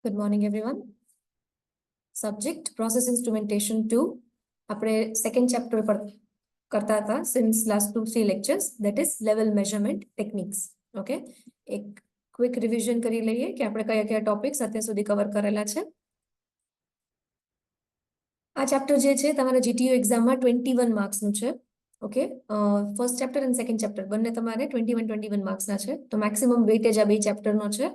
Good morning, everyone. Subject process instrumentation 2. આપણે second chapter પર કરતા હતા since last 2-3 lectures, that is level measurement techniques. Okay, એક quick revision કરી લઈએ કે આપણે કયા કયા ટોપિક્સ અત્યાર સુધી કવર કરેલા છે. આ ચેપ્ટર જે છે તમારા GTU એક્ઝામમાં 21 માર્ક્સનું છે. ઓકે, ફર્સ્ટ ચેપ્ટર અને સેકન્ડ ચેપ્ટર બંને તમારે 21 માર્ક્સના છે. તો મેક્સિમમ વેઇટેજ આ બે ચેપ્ટરનો છે.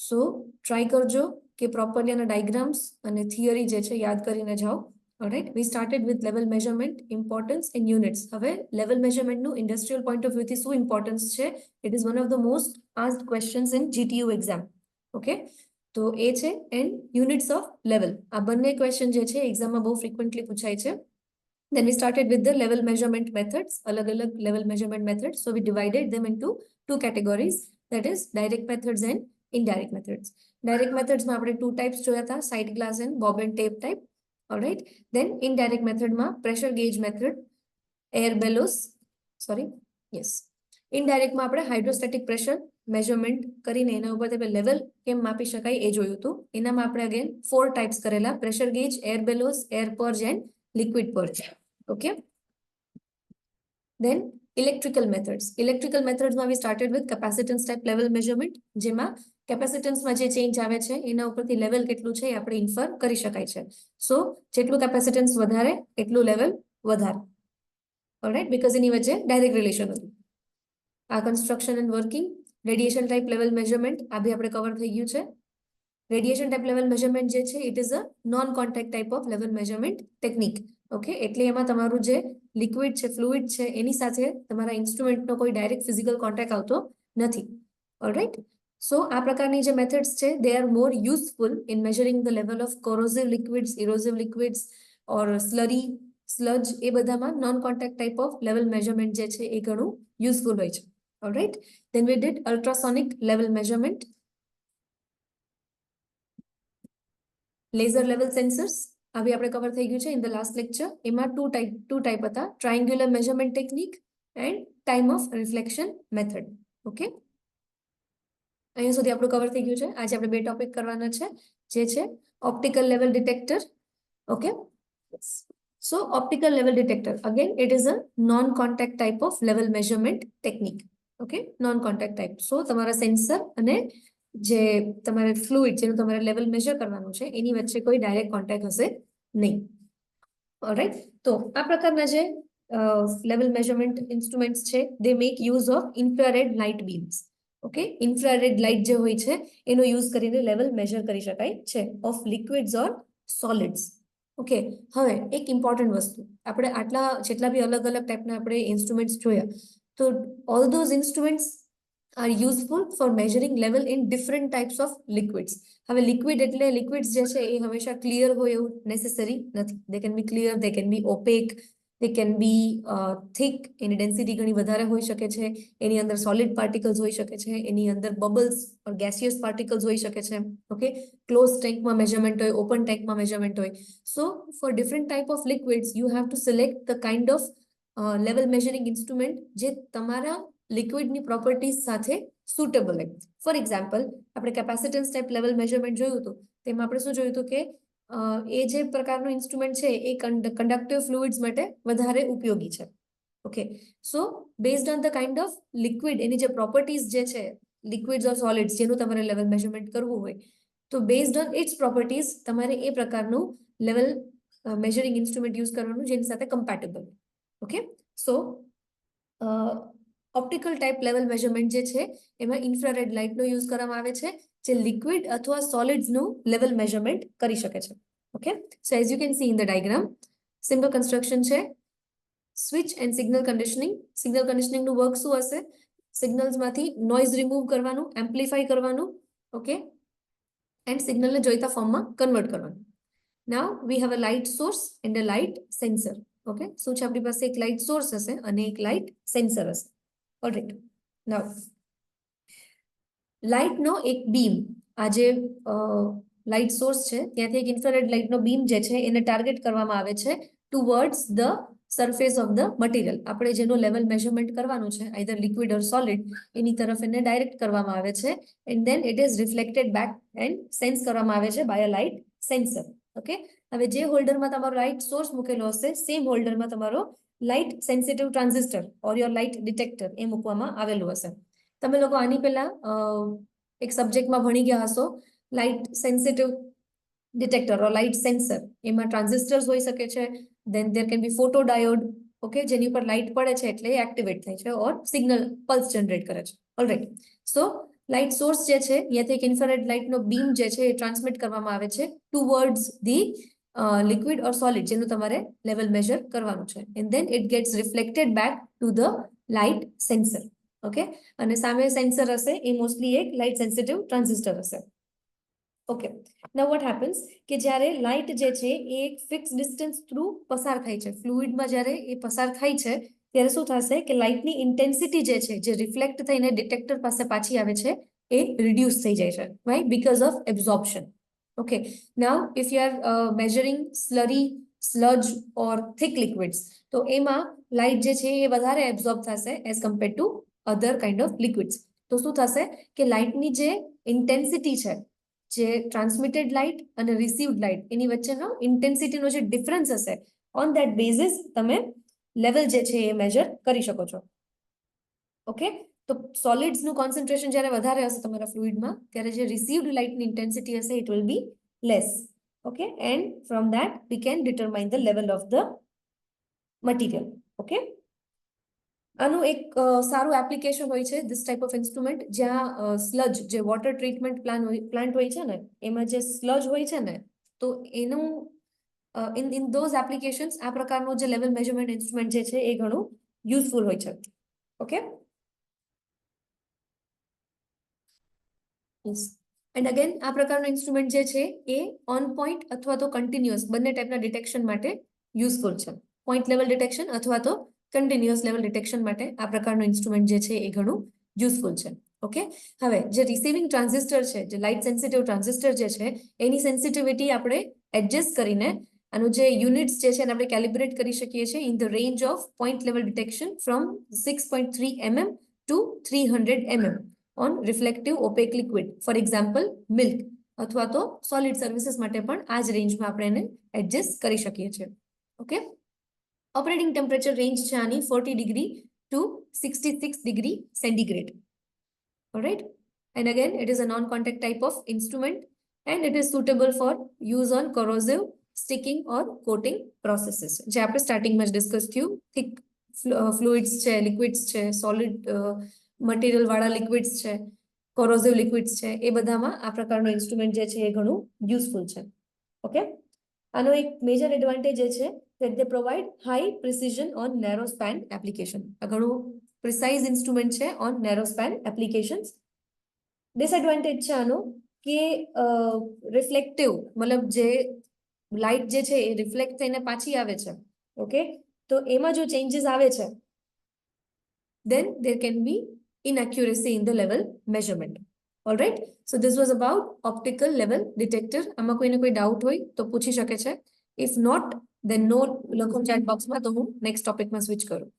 સો ટ્રાય કરજો કે પ્રોપરલી આના ડાયગ્રામ્સ અને થિયરી જે છે યાદ કરીને જાઓ. All right, we started with level measurement importance in units. હવે લેવલ મેઝરમેન્ટનું ઇન્ડસ્ટ્રીયલ પોઈન્ટ ઓફ વ્યૂથી શું ઇમ્પોર્ટન્સ છે? It is one of the most asked questions in GTU exam. Okay, તો એ છે એન્ડ યુનિટ્સ ઓફ લેવલ. આ બંને ક્વેશ્ચન જે છે એક્ઝામમાં બહુ ફ્રીક્વન્ટલી પૂછાય છે. Then we started with the level measurement methods, alag-alag level measurement methods. So we divided them into two categories, that is direct methods and indirect methods. Direct methods માં આપણે two types જોયા હતા, sight glass and bob and tape type. All right. Then indirect method માં pressure gauge method, air bellows, indirect માં આપણે hydrostatic pressure measurement કરીને એના ઉપર આપણે level કેમ માપી શકાય એ જોયું હતું. એનામાં આપણે again four types કરેલા: pressure gauge, air bellows, air purge and liquid purge. Okay, then electrical methods. Electrical methods માં we started with capacitance type level measurement, જેમાં capacitance માં જે change આવે છે એના ઉપરથી level કેટલું છે એ આપણે infer કરી શકાય છે. So જેટલું capacitance વધારે એટલું level વધારે. Alright, because એની વચ્ચે direct relation હતું. આ construction and working, radiation type level measurement આ બી આપણે cover થઈ ગયું છે. Radiation type level measurement જે છે it is a non contact type of level measurement technique. Okay, એટલે એમાં તમારું જે લિક્વિડ છે, ફ્લુઇડ છે, એની સાથે તમારા ઇન્સ્ટ્રુમેન્ટનો કોઈ ડાયરેક્ટ ફિઝિકલ કોન્ટેક્ટ આવતો નથી. ઓલરાઇટ, સો આ પ્રકારની જે મેથડ્સ છે they are more useful in measuring the level of corrosive liquids, erosive liquids or slurry, sludge, એ બધામાં non contact type of level measurement જે છે એ ઘણું યુઝફુલ હોય છે. Alright, then we did ultrasonic level measurement, laser level sensors આ બી આપણે કવર થઈ ગયું છે ઇન ધ લાસ્ટ લેક્ચર. એમાં ટુ ટાઈપ હતા: triangular measurement technique and time of reflection method. Okay, અહીંયા સુધી આપણું કવર થઈ ગયું છે. આજે આપણે બે ટોપિક કરવાના છે, જે છે optical level detector. Okay, so optical level detector again it is a non contact type of level measurement technique. Okay, non contact type. So તમારા સેન્સર અને જે તમારે ફ્લુઇડ જેનું તમારે લેવલ મેઝર કરવાનું છે એની વચ્ચે કોઈ ડાયરેક્ટ કોન્ટેક્ટ હશે નહીં. ઓલરાઇટ, તો આ પ્રકારના જે લેવલ મેઝરમેન્ટ ઇન્સ્ટ્રુમેન્ટ્સ છે દે make use of infrared light BIMS. Okay, infrared light જે હોય છે એનો યુઝ કરીને લેવલ મેઝર કરી શકાય છે of liquids or solids. Okay, હવે એક ઇમ્પોર્ટન્ટ વસ્તુ, આપણે આટલા જેટલા બી અલગ અલગ ટાઈપના આપણે ઇન્સ્ટ્રુમેન્ટ્સ જોયા, તો all those instruments are useful for measuring level in different types of liquids. હવે લિક્વિડ એટલે લિક્વિડ્સ જે છે એ હંમેશા ક્લિયર હોય એવું નેસેસરી નથી. They can be clear, they can be opaque, they can be thick, એની ડેન્સિટી ઘણી વધારે હોઈ શકે છે, એની અંદર સોલિડ પાર્ટિકલ્સ હોઈ શકે છે, એની અંદર બબલ્સ ઓર ગેસિયસ પાર્ટિકલ્સ હોઈ શકે છે. ઓકે, ક્લોઝ ટેન્કમાં મેઝરમેન્ટ હોય, ઓપન ટેન્કમાં મેઝરમેન્ટ હોય. So for different type of liquids you have to select the kind of level measuring instrument જે તમારા લિક્વિડની પ્રોપર્ટીઝ સાથે સુટેબલ હોય. ફોર એક્ઝામ્પલ, આપણે કેપેસિટન્સ ટાઈપ લેવલ મેઝરમેન્ટ જોયું હતું, તેમાં આપણે શું જોયું હતું કે એ જે પ્રકારનું ઇન્સ્ટ્રુમેન્ટ છે એ કન્ડક્ટિવ ફ્લુઇડ્સ માટે વધારે ઉપયોગી છે. Okay, so based on the kind of liquid, એની જે પ્રોપર્ટીઝ જે છે લિક્વિડ્સ ઓર સોલિડ્સ જેનું તમારે લેવલ મેઝરમેન્ટ કરવું હોય, તો બેઝડ ઓન ઇટ્સ પ્રોપર્ટીઝ તમારે એ પ્રકારનું લેવલ મેઝરિંગ ઇન્સ્ટ્રુમેન્ટ યુઝ કરવાનું જેની સાથે compatible. Okay, so optical type level measurement જે છે એમાં ઇન્ફ્રારેડ લાઇટનો યુઝ કરવામાં આવે છે, જે લિક્વિડ અથવા સોલિડ્સનું લેવલ મેઝરમેન્ટ કરી શકે છે. Okay, so as you can see in the diagram, simple construction છે. Switch and signal conditioning. Signal કન્ડિશનિંગનું વર્ક શું હશે? સિગ્નલ્સમાંથી નોઇઝ રિમૂવ કરવાનું, એમ્પ્લિફાય કરવાનું, ઓકે, એન્ડ સિગ્નલને જોઈતા ફોર્મમાં કન્વર્ટ કરવાનું. Now we have a light source and a light sensor. Okay, શું છે આપણી પાસે? એક લાઇટ સોર્સ હશે અને એક લાઇટ સેન્સર હશે. ઓલરાઇટ, નાઉ લાઇટનો એક બીમ, આ જે લાઇટ સોર્સ છે ત્યાંથી એક ઇન્ફ્રારેડ લાઇટનો બીમ જે છે એને ટાર્ગેટ કરવામાં આવે છે towards the surface of the material, આપણે જેનો લેવલ મેઝરમેન્ટ કરવાનું છે આઈધર લિક્વિડ ઓર સોલિડ, એની તરફ એને ડાયરેક્ટ કરવામાં આવે છે and then it is reflected back and sense કરવામાં આવે છે by a light sensor. Okay, હવે જે હોલ્ડરમાં તમારો લાઇટ સોર્સ મૂકેલો હશે સેમ હોલ્ડરમાં તમારો light sensitive transistor or your light detector એ મૂકવામાં આવેલું હશે. તમે લોકો આની પહેલા એક સબ્જેક્ટમાં ભણી ગયા હશો લાઇટ સેન્સિટિવ ડિટેક્ટર ઓર લાઇટ સેન્સર. એમાં ટ્રાન્ઝિસ્ટર્સ હોઈ શકે છે, then there can be photodiode, okay, જેની ઉપર લાઇટ પડે છે એટલે એક્ટિવેટ થાય છે ઓર સિગ્નલ પલ્સ જનરેટ કરે છે. ઓલરાઈટ, સો લાઇટ સોર્સ જે છે ત્યાંથી એક ઇન્ફ્રારેડ લાઇટનો બીમ જે છે એ ટ્રાન્સમિટ કરવામાં આવે છે towards the liquid or solid જેનું તમારે લેવલ મેજર કરવાનું છે and then it gates reflected back to the light sensor. Okay, અને સામે સેન્સર હશે એ મોસ્ટલી એક લાઇટ સેન્સિટિવ ટ્રાન્ઝિસ્ટર હશે. ઓકે, નાઉ વોટ હેપન્સ કે જ્યારે લાઇટ જે છે એ એક ફિક્સ ડિસ્ટન્સ થ્રુ પસાર થાય છે, ફ્લુઇડમાં જ્યારે એ પસાર થાય છે ત્યારે શું થશે કે લાઇટની ઇન્ટેન્સિટી જે છે જે રિફ્લેક્ટ થઈને ડિટેક્ટર પાસે પાછી આવે છે એ રિડ્યુસ થઈ જાય છે. Why? Because of absorption. Okay, now if you are measuring slurry, sludge or thick liquids, તો એમાં લાઇટ જે છે એ વધારે એબ્ઝોર્બ થશે as compared to other kind of liquids. તો શું થશે કે લાઇટની જે ઇન્ટેન્સિટી છે, જે ટ્રાન્સમિટેડ લાઇટ અને રિસીવ્ડ લાઇટ એની વચ્ચેનો ઇન્ટેન્સિટીનો જે ડિફરન્સ હશે ઓન ધેટ બેઝિસ તમે લેવલ જે છે એ મેજર કરી શકો છો. ઓકે, તો સોલિડ્સનું કોન્સન્ટ્રેશન જ્યારે વધારે હશે તમારા ફ્લુઇડમાં ત્યારે જે રિસીવ્ડ લાઇટની ઇન્ટેન્સિટી હશે it will be less. Okay, and from that we can determine the level of the material. Okay, આનું એક સારું એપ્લિકેશન હોય છે ધીસ ટાઈપ ઓફ ઇન્સ્ટ્રુમેન્ટ, જ્યાં સ્લજ જે વોટર ટ્રીટમેન્ટ પ્લાન્ટ હોય છે ને એમાં જે સ્લજ હોય છે ને, તો એનું ઇન ધોઝ એપ્લિકેશન્સ આ પ્રકારનું જે લેવલ મેઝરમેન્ટ ઇન્સ્ટ્રુમેન્ટ જે છે એ ઘણું યુઝફુલ હોય છે. ઓકે, યસ, એન્ડ અગેન આ પ્રકારનું ઇન્સ્ટ્રુમેન્ટ જે છે એ ઓન પોઈન્ટ અથવા તો કન્ટિન્યુઅસ બંને ટાઈપના ડિટેક્શન માટે યુઝફુલ છે. પોઈન્ટ લેવલ ડિટેક્શન અથવા તો કન્ટિન્યુઅસ લેવલ ડિટેક્શન માટે આ પ્રકારનું ઇન્સ્ટ્રુમેન્ટ જે છે એ ઘણું યુઝફુલ છે. ઓકે, હવે જે રિસીવિંગ ટ્રાન્ઝિસ્ટર છે, જે લાઇટ સેન્સિટિવ ટ્રાન્ઝિસ્ટર જે છે એની સેન્સિટિવિટી આપણે એડજસ્ટ કરીને આનું જે યુનિટ્સ જે છે એને આપણે કેલિબ્રેટ કરી શકીએ છીએ in the range of point level detection from 6.3 mm to 300 mm on reflective opaque liquid, for example milk, અથવા તો સોલિડ સર્વિસીસ માટે પણ આ જ રેન્જમાં આપણે એને એડજસ્ટ કરી શકીએ છીએ. ઓકે, ઓપરેટિંગ ટેમ્પરેચર રેન્જ છે આની 40 degree to 66 degree centigrade. Alright, and again it is a non contact type of instrument and it is suitable for use on corrosive, sticking or coating processes, જે આપણે સ્ટાર્ટિંગમાં જ discuss થયું. Thick fluids છે, liquids છે, solid material વાળા liquids છે, corrosive liquids છે, એ બધામાં આ પ્રકારનું ઇન્સ્ટ્રુમેન્ટ જે છે એ ઘણું યુઝફુલ છે. ઓકે, આનો એક મેજર એડવાન્ટેજ એ છે that they provide high precision on narrow span application. આ ઘણું પ્રિસાઇઝ ઇન્સ્ટ્રુમેન્ટ છે on narrow span applications. Disadvantage છે આનો કે રિફ્લેક્ટિવ, મતલબ જે લાઇટ જે છે એ રિફ્લેક્ટ થઈને પાછી આવે છે. ઓકે, તો એમાં જો ચેન્જીસ આવે છે then there can be inaccuracy in the level measurement. All right, so this was about optical level detector. આમાં કોઈને કોઈ ડાઉટ હોય તો પૂછી શકે છે. If not, then no લખો ચેટ બોક્સમાં, તો હું નેક્સ્ટ ટોપિકમાં સ્વિચ કરું.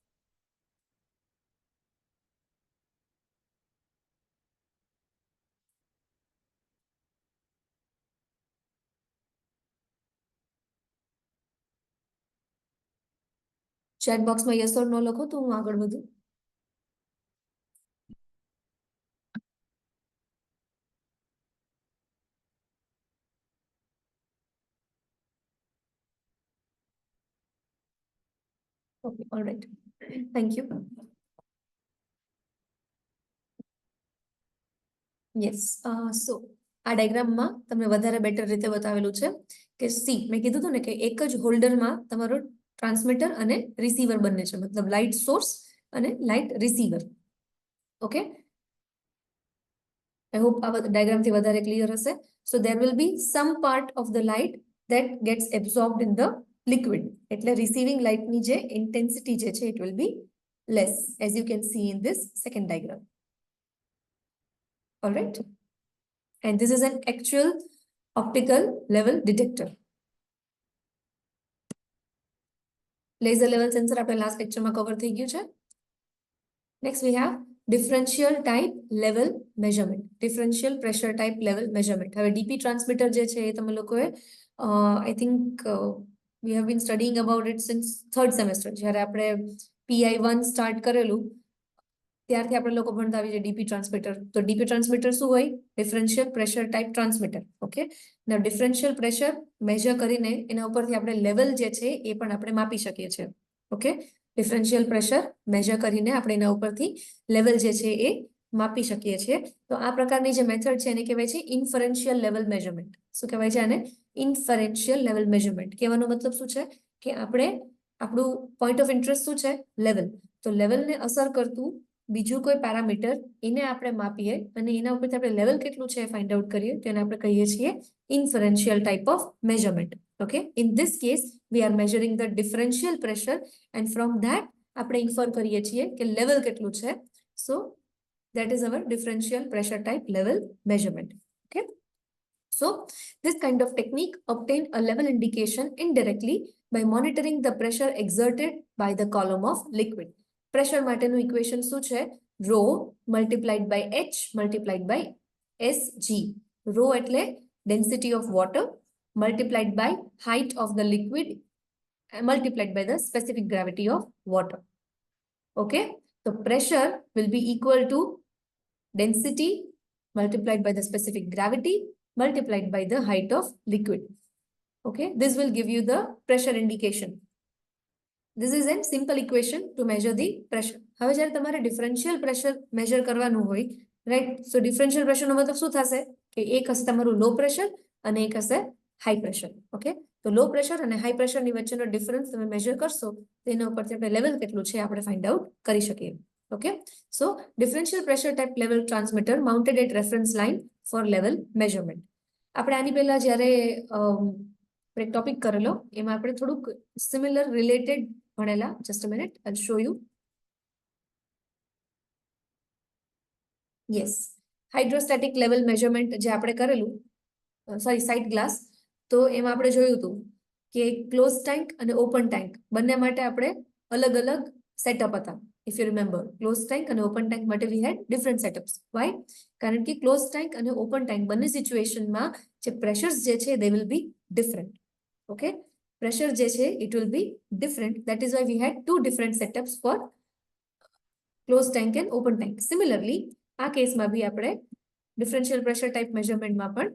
ચેટ બોક્સમાં યસ ઓર નો લખો તો હું આગળ વધું. Okay, all right. Thank you. Yes, so આ ડાયગ્રામમાં તમને વધારે બેટર રીતે બતાવેલું છે કે સી, મેં કીધું હતું ને કે એક જ હોલ્ડરમાં તમારો ટ્રાન્સમીટર અને રિસીવર બંને છે, મતલબ લાઇટ સોર્સ અને light receiver. Okay, I hope આ ડાયગ્રામથી વધારે ક્લિયર હશે. So there will be some part of the light that gets absorbed in the liquid. એટલે receiving light ની જે intensity જે છે it will be less, as you can see in this second diagram. All right, and this is an actual optical level detector. Laser level sensor આપણે last લેક્ચરમાં cover થઈ ગયું છે. Next we have differential type level measurement, differential pressure type level measurement. હવે DP transmitter જે છે એ તમે લોકોએ I think we have been studying about it since third semester. જ્યારે આપણે PI1 સ્ટાર્ટ કરેલું ત્યારથી આપણે લોકો ભણતા આવી છે ડીપી ટ્રાન્સમીટર. તો ડીપી ટ્રાન્સમીટર શું હોય? Differential pressure type transmitter. Okay, ના ડિફરન્શિયલ પ્રેશર મેજર કરીને એના ઉપરથી આપણે લેવલ જે છે એ પણ આપણે માપી શકીએ છીએ. ઓકે, ડિફરન્શિયલ પ્રેશર મેજર કરીને આપણે એના ઉપરથી લેવલ જે છે એ માપી શકીએ છીએ. તો આ પ્રકારની જે મેથડ છે એને કહેવાય છે ઇન્ફરન્શિયલ લેવલ મેઝરમેન્ટ. શું કહેવાય છે આને? ઇન્ફરન્શિયલ લેવલ મેઝરમેન્ટ. કહેવાનો મતલબ શું છે કે આપણે આપણું પોઈન્ટ ઓફ ઇન્ટરેસ્ટ શું છે? લેવલ. તો લેવલને અસર કરતું બીજું કોઈ પેરામીટર એને આપણે માપીએ અને એના ઉપરથી આપણે લેવલ કેટલું છે ફાઇન્ડ આઉટ કરીએ તેને આપણે કહીએ છીએ inferential type of measurement. Okay, in this case we are measuring the differential pressure and from that આપણે ઇન્ફર કરીએ છીએ કે લેવલ કેટલું છે. So that is our differential pressure type level measurement. Okay, so this kind of technique obtain a level indication indirectly by monitoring the pressure exerted by the column of liquid. Pressure માટેનું equation શું છે? Rho multiplied by H multiplied by SG. Rho એટલે density of water multiplied by height of the liquid multiplied by the specific gravity of water. Okay, so pressure will be equal to density multiplied by the specific gravity multiplied by the height of liquid. Okay, this will give you the pressure indication. This is a simple equation to measure the pressure. હવે જ્યારે તમારે differential pressure major કરવાનું હોય, right? સો differential પ્રેશરનો મતલબ શું થશે કે એક હશે તમારું લો પ્રેશર અને એક હશે હાઈ પ્રેશર. ઓકે, તો લો પ્રેશર અને હાઈ પ્રેશરની વચ્ચેનો ડિફરન્સ તમે મેજર કરશો તો એના ઉપરથી આપણે લેવલ કેટલું છે આપણે ફાઇન્ડ આઉટ કરી શકીએ. Okay, so differential pressure type level transmitter mounted at reference line for level measurement. આપણે આની પહેલા જ્યારે એક ટોપિક કરેલો એમાં આપણે થોડુંક સિમિલર રિલેટેડ ભણેલા. Just a minute, I show you. Yes, hydrostatic level measurement જે આપણે કરેલું, સોરી સાઇડ ગ્લાસ, તો એમાં આપણે જોયું હતું કે ક્લોઝ ટેન્ક અને ઓપન ટેન્ક બંને માટે આપણે અલગ અલગ સેટઅપ હતા. If you remember, closed tank and open tank માટે we had different setups. Why? કારણ કે closed tank અને open tank બંને સિચ્યુએશનમાં જે પ્રેશર્સ જે છે they will be different. Okay, pressure જે છે it will be different. That is why we had two different setups for closed tank and open tank. Similarly, આ કેસમાં બી આપણે differential pressure type measurementમાં પણ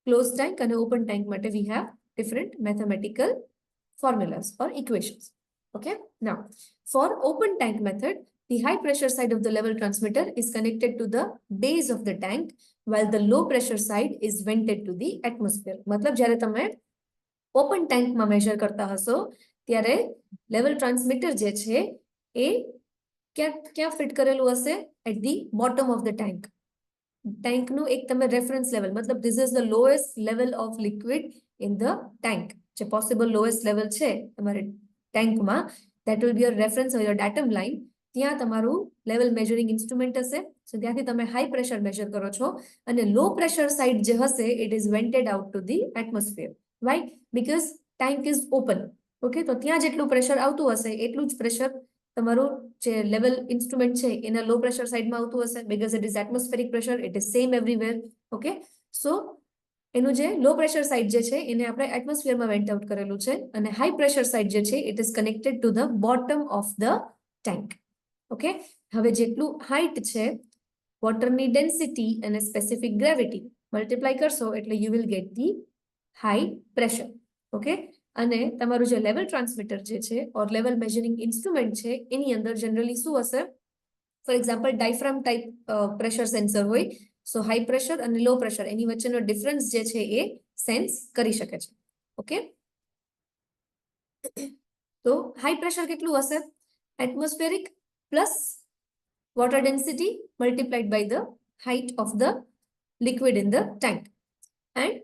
closed tank અને open tank માટે we have different mathematical formulas or equations. Okay, now for open tank method, the high pressure side of the level transmitter is connected to the base of the tank while the low pressure side is vented to the atmosphere. मतलब જ્યારે તમે open tank માં measure કરતા હશો ત્યારે level transmitter જે છે એ ક્યાં ફિટ કરેલું હશે? at the bottom of the tank. tank નું એક તમે reference level, मतलब this is the lowest level of liquid in the tank. જે possible lowest level છે તમારે ટેન્કમાં, that will be your reference or your datum line. ત્યાં તમારું level measuring instrument હશે. સો ત્યાંથી તમે હાઈ પ્રેશર મેજર કરો છો અને લો પ્રેશર સાઇડ જે હશે it is vented out to the atmosphere. Why? Because tank is open. Okay, તો ત્યાં જેટલું પ્રેશર આવતું હશે એટલું જ પ્રેશર તમારું જે લેવલ ઇન્સ્ટ્રુમેન્ટ છે એના લો પ્રેશર સાઇડમાં આવતું હશે. Because it is atmospheric pressure, it is same everywhere. Okay, so એનું જે લો પ્રેશર સાઇડ જે છે એને આપણે એટમોસ્ફિયરમાં વેન્ટ આઉટ કરેલું છે અને હાઈ પ્રેશર સાઇડ જે છે it is connected to the bottom of the tank. Okay, હવે જેટલું હાઇટ છે વોટરની ડેન્સિટી અને સ્પેસિફિક ગ્રેવિટી મલ્ટીપ્લાય કરશો એટલે you will get the high pressure. Okay, અને તમારું જે લેવલ ટ્રાન્સમીટર જે છે ઓર લેવલ મેજરિંગ ઇન્સ્ટ્રુમેન્ટ છે એની અંદર જનરલી શું હશે? For example diaphragm type pressure sensor હોય. સો હાઈ પ્રેશર અને લો પ્રેશર એની વચ્ચેનો ડિફરન્સ જે છે એ સેન્સ કરી શકે છે. ઓકે, તો હાઈ પ્રેશર કેટલું હશે? Atmospheric plus water density multiplied by the height of the liquid in the tank. And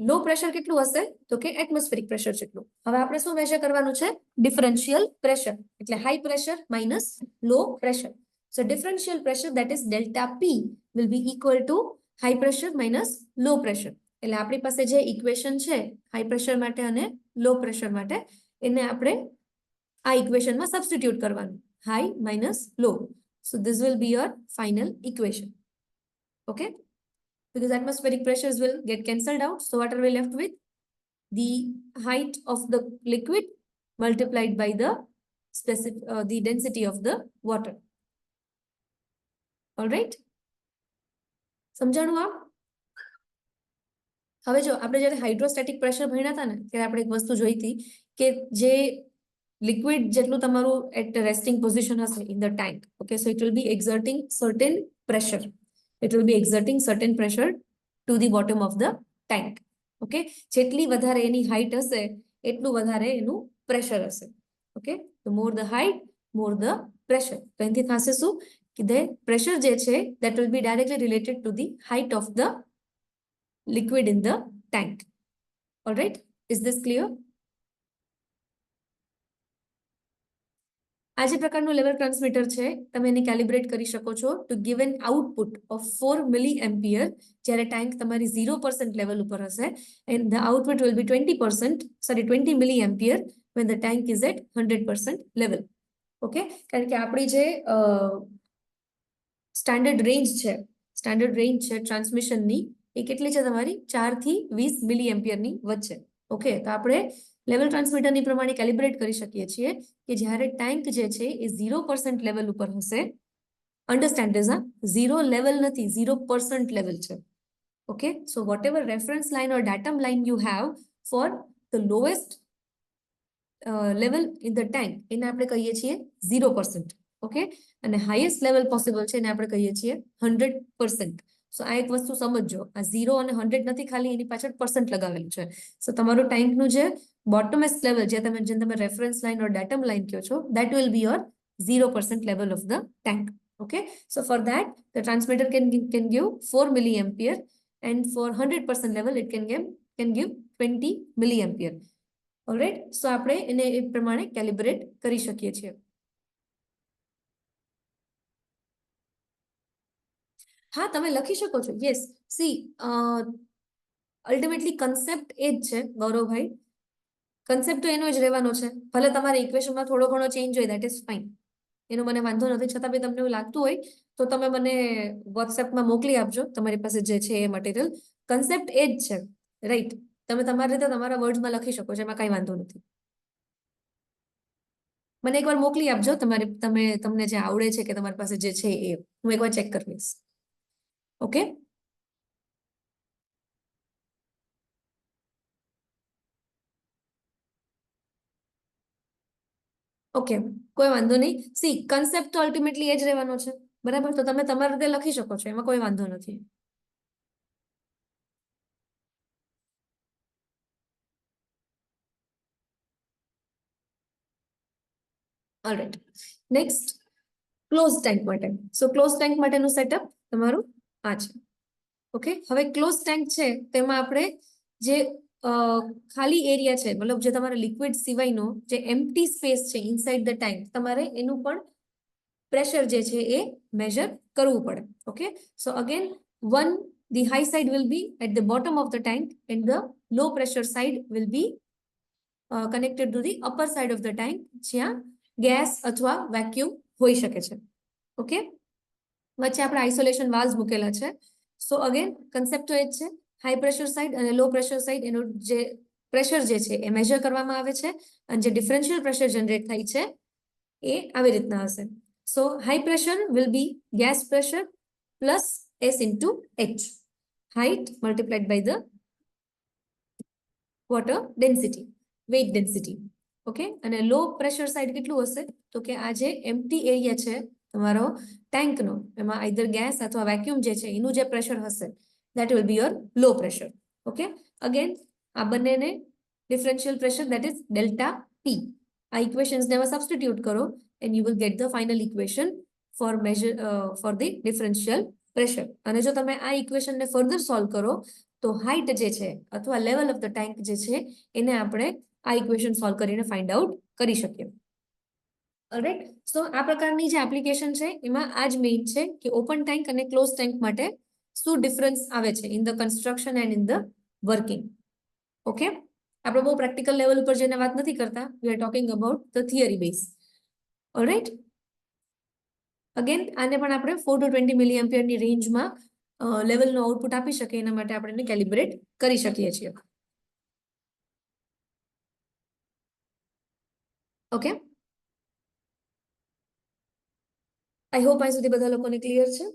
low pressure કેટલું હશે? તો કે atmospheric pressure જેટલું. હવે આપણે શું મેજર કરવાનું છે? differential pressure. એટલે high pressure minus low pressure. So differential pressure, that is delta P, will be equal to high pressure minus low pressure. એટલે આપણી પાસે જે ઇક્વેશન છે હાઈ પ્રેશર માટે અને લો પ્રેશર માટે એને આપણે આ ઇક્વેશનમાં સબસ્ટિટ્યુટ કરવાનું, high minus low. So this will be your final equation. Okay, because atmospheric pressures will get cancelled out. So what are we left with? The height of the liquid multiplied by the the density of the water. All right, સમજાણું આ? હવે જો આપણે જ્યારે hydrostatic pressure ભણ્યા હતા ને ત્યારે આપણે એક વસ્તુ જોઈ હતી કે જે liquid જેટલું તમારું at resting position હશે in the tank, okay, so it will be exerting certain pressure. It will be exerting certain pressure to the bottom of the tank. Okay, જેટલી વધારે એની height હશે એટલું વધારે એનું pressure હશે. Okay, so more the height, more the pressure. તો એનાથી થશે શું કે the pressure જે છે that will be directly related to the height of the liquid in the tank. All right, is this clear? આ જે પ્રકારનું લેવલ ટ્રાન્સમીટર છે તમે એને કેલિબ્રેટ કરી શકો છો to give an output of 4 milliampere જ્યારે ટેન્ક તમારી 0% લેવલ ઉપર હશે and the output will be 20 milliampere when the tank is at 100% level. Okay, કારણ કે આપણી જે સ્ટાન્ડર્ડ રેન્જ છે ટ્રાન્સમિશનની એ કેટલી છે તમારી 4 થી 20 મિલી એમ્પિયરની વચ્ચે. ઓકે, તો આપણે લેવલ ટ્રાન્સમીટરની પ્રમાણે કેલિબ્રેટ કરી શકીએ છીએ કે જ્યારે ટેન્ક જે છે એ 0% લેવલ ઉપર હશે. અન્ડરસ્ટેન્ડ ધીસ, 0 લેવલ નથી, 0% લેવલ છે. Okay, so what ever reference line or datum line you have for the lowest level in the tank એને આપણે કહીએ છીએ 0%. ઓકે, અને હાઈએસ્ટ લેવલ પોસિબલ છે એને આપણે કહીએ છીએ 100%. સો આ એક વસ્તુ સમજજો, આ 0 અને 100 નથી, ખાલી એની પાછળ % લગાવેલું છે. સો તમારું ટેન્કનું જે બોટમેસ્ટ લેવલ જે તમે રેફરન્સ લાઇન ઓર ડેટમ લાઇન કહો છો that will be your 0% level of the tank. Okay, so for that the transmitter can give 4 milliampere and for 100% level it can give 20 milliampere. All right, so આપણે એને એ પ્રમાણે calibrate કરી શકીએ છીએ. હા, તમે લખી શકો છો. યસ, સી અલ્ટિમેટલી કન્સેપ્ટ એ જ છે ગૌરવભાઈ, કન્સેપ્ટ તો એનો જ રહેવાનો છે. ભલે તમારા ઇક્વેશનમાં થોડો ઘણો ચેન્જ હોય દેટ ઇઝ ફાઇન, એનો મને વાંધો નથી. છતાં બી તમને એવું લાગતું હોય તો તમે મને વોટ્સએપમાં મોકલી આપજો તમારી પાસે જે છે એ મટીરિયલ. કન્સેપ્ટ એ જ છે, રાઈટ? તમે તમારી રીતે તમારા વર્ડ્સમાં લખી શકો છો, એમાં કાંઈ વાંધો નથી. મને એકવાર મોકલી આપજો તમને જે આવડે છે કે તમારી પાસે જે છે એ, હું એકવાર ચેક કરી લઈશ. ઓકે, ઓકે, કોઈ વાંધો નહીં. સી કન્સેપ્ટ તો અલ્ટિમેટલી એ જ રહેવાનો છે, બરાબર? તો તમે તમારી રીતે લખી શકો છો, એમાં કોઈ વાંધો નથી. ઓલરાઈટ, નેક્સ્ટ ક્લોઝ ટેન્ક માટે. સો ક્લોઝ ટેન્ક માટેનું સેટઅપ તમારું આ છે. ઓકે, હવે ક્લોઝ ટેન્ક છે તેમાં આપણે જે ખાલી એરિયા છે, મતલબ જે તમારા લિક્વિડ સિવાયનો જે એમ્પ્ટી સ્પેસ છે ઇનસાઇડ ધ ટેન્ક, તમારે એનું પણ પ્રેશર જે છે એ મેજર કરવું પડે. Okay, so again the high side will be at the bottom of the tank and the low pressure side will be connected to the upper side of the tank જ્યાં gas અથવા vacuum હોઈ શકે છે. Okay, વચ્ચે આપણે isolation વાલ્વ્સ મૂકેલા છે. સો again concept તો એ જ છે, હાઈ પ્રેશર સાઇડ અને લો પ્રેશર સાઇડ એનું જે પ્રેશર જે છે એ મેજર કરવામાં આવે છે અને જે ડિફરન્શિયલ પ્રેશર જનરેટ થાય છે એ આવી રીતના હશે. So high pressure will be gas pressure plus S into H, height multiplied by the water density, weight density. Okay, અને લો પ્રેશર સાઇડ કેટલું હશે તો કે આ જે એમ્પ્ટી એરિયા છે તમારો ટેન્કનો, એમાં આઈધર ગેસ અથવા વેક્યુમ જે છે એનું જે પ્રેશર હશે that will be your low pressure. Okay, again આ બંનેને differential pressure that is delta P. આ ઇક્વેશન્સને હવે સબસ્ટિટ્યુટ કરો and you will get the final equation for the differential pressure. અને જો તમે આ ઇક્વેશનને ફર્ધર સોલ્વ કરો તો હાઇટ જે છે અથવા લેવલ ઓફ ધ ટેન્ક જે છે એને આપણે આ ઇક્વેશન સોલ્વ કરીને ફાઇન્ડ આઉટ કરી શકીએ. ઓલરાઈટ, સો આ પ્રકારની જે એપ્લિકેશન છે એમાં આ જ મેઇન છે કે ઓપન ટેન્ક અને ક્લોઝ ટેન્ક માટે શું ડિફરન્સ આવે છે in the construction and in the working. Okay, આપણે બહુ પ્રેક્ટિકલ લેવલ ઉપર જઈને વાત નથી કરતા. We are talking about the theory base. Alright. Again આને પણ આપણે 4 to 20 મિલી એમ્પિયરની રેન્જમાં લેવલનું આઉટપુટ આપી શકીએ, એના માટે આપણે એને કેલિબ્રેટ કરી શકીએ છીએ. ઓકે, આઈ હોપ અહીં સુધી બધા લોકોને ક્લિયર છે.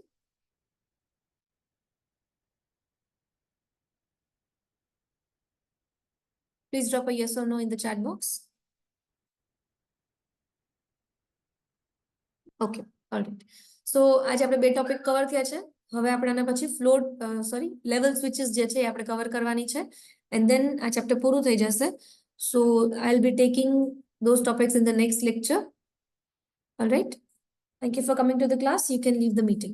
Please drop a yes or no in the chat box. Okay, alright. So આજે આપણે 2 ટોપિક કવર થયા છે. હવે આપણે આના પછી લેવલ સ્વિચીસ જે છે એ આપણે કવર કરવાની છે, એન્ડ ધેન આ ચેપ્ટર પૂરું થઈ જશે. So I will be taking those topics in the next lecture. All right. Thank you for coming to the class. You can leave the meeting.